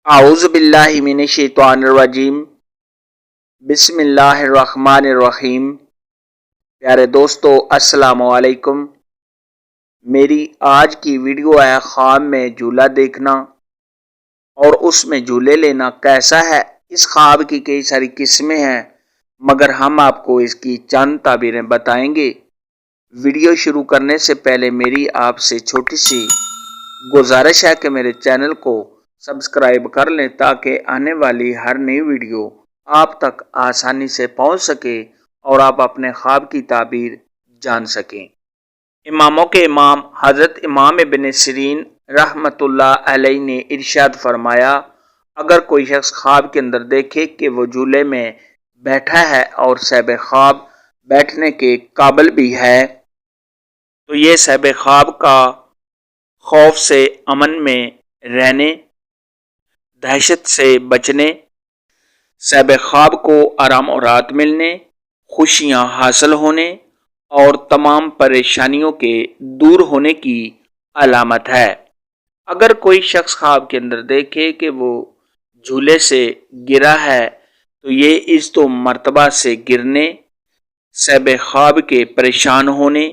اعوذ باللہ من الشیطان الرجیم بسم اللہ الرحمن الرحیم۔ پیارے دوستو السلام علیکم۔ میری آج کی ویڈیو ہے خواب میں جھولا دیکھنا اور اس میں جھولے لینا کیسا ہے۔ اس خواب کی کئی ساری قسمیں ہیں مگر ہم آپ کو اس کی چند تعبیریں بتائیں گے۔ ویڈیو شروع کرنے سے پہلے میری آپ سے چھوٹی سی گزارش ہے کہ میرے چینل کو سبسکرائب کر لیں تاکہ آنے والی ہر نئی ویڈیو آپ تک آسانی سے پہنچ سکے اور آپ اپنے خواب کی تعبیر جان سکیں۔ اماموں کے امام حضرت امام ابن سیرین رحمۃ اللہ علیہ نے ارشاد فرمایا، اگر کوئی شخص خواب کے اندر دیکھے کہ وہ جھولے میں بیٹھا ہے اور صاحب خواب بیٹھنے کے قابل بھی ہے تو یہ صاحب خواب کا خوف سے امن میں رہنے، دہشت سے بچنے، صاحب خواب کو آرام و راحت ملنے، خوشیاں حاصل ہونے اور تمام پریشانیوں کے دور ہونے کی علامت ہے۔ اگر کوئی شخص خواب کے اندر دیکھے کہ وہ جھولے سے گرا ہے تو یہ اس دو مرتبہ سے گرنے، صاحب خواب کے پریشان ہونے،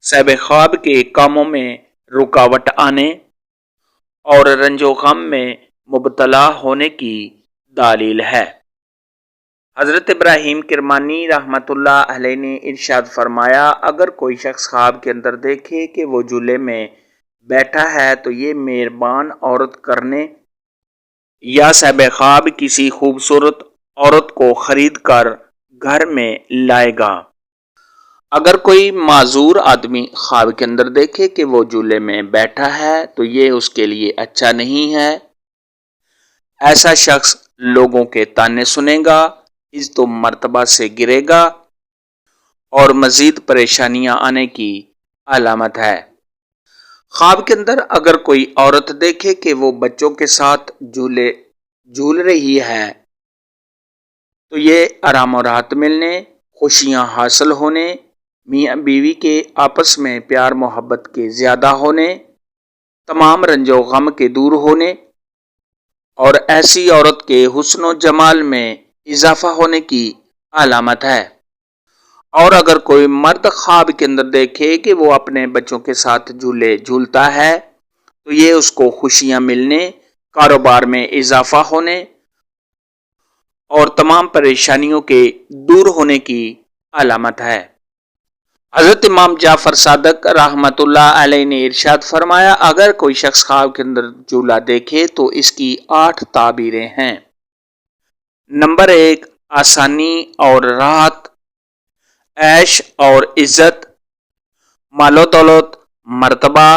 صاحب خواب کے کاموں میں رکاوٹ آنے اور رنج و غم میں مبتلا ہونے کی دلیل ہے۔ حضرت ابراہیم کرمانی رحمۃ اللہ علیہ نے ارشاد فرمایا، اگر کوئی شخص خواب کے اندر دیکھے کہ وہ جھولے میں بیٹھا ہے تو یہ مہربان عورت کرنے یا صاحب خواب کسی خوبصورت عورت کو خرید کر گھر میں لائے گا۔ اگر کوئی معذور آدمی خواب کے اندر دیکھے کہ وہ جھولے میں بیٹھا ہے تو یہ اس کے لیے اچھا نہیں ہے۔ ایسا شخص لوگوں کے طعنے سنے گا، اس دو مرتبہ سے گرے گا اور مزید پریشانیاں آنے کی علامت ہے۔ خواب کے اندر اگر کوئی عورت دیکھے کہ وہ بچوں کے ساتھ جھول رہی ہے تو یہ آرام و راحت ملنے، خوشیاں حاصل ہونے، میاں بیوی کے آپس میں پیار محبت کے زیادہ ہونے، تمام رنج و غم کے دور ہونے اور ایسی عورت کے حسن و جمال میں اضافہ ہونے کی علامت ہے۔ اور اگر کوئی مرد خواب کے اندر دیکھے کہ وہ اپنے بچوں کے ساتھ جھولے جھولتا ہے تو یہ اس کو خوشیاں ملنے، کاروبار میں اضافہ ہونے اور تمام پریشانیوں کے دور ہونے کی علامت ہے۔ حضرت امام جعفر صادق رحمۃ اللہ علیہ نے ارشاد فرمایا، اگر کوئی شخص خواب کے اندر جھولا دیکھے تو اس کی 8 تعبیریں ہیں۔ نمبر 1، آسانی اور راحت، عیش اور عزت، مال و دولت، مرتبہ،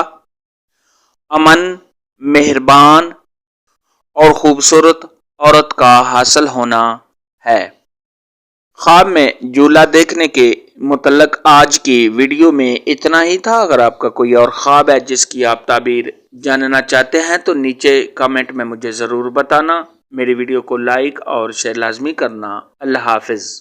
امن، مہربان اور خوبصورت عورت کا حاصل ہونا ہے۔ خواب میں جھولا دیکھنے کے متعلق آج کی ویڈیو میں اتنا ہی تھا۔ اگر آپ کا کوئی اور خواب ہے جس کی آپ تعبیر جاننا چاہتے ہیں تو نیچے کامنٹ میں مجھے ضرور بتانا۔ میری ویڈیو کو لائک اور شیئر لازمی کرنا۔ اللہ حافظ۔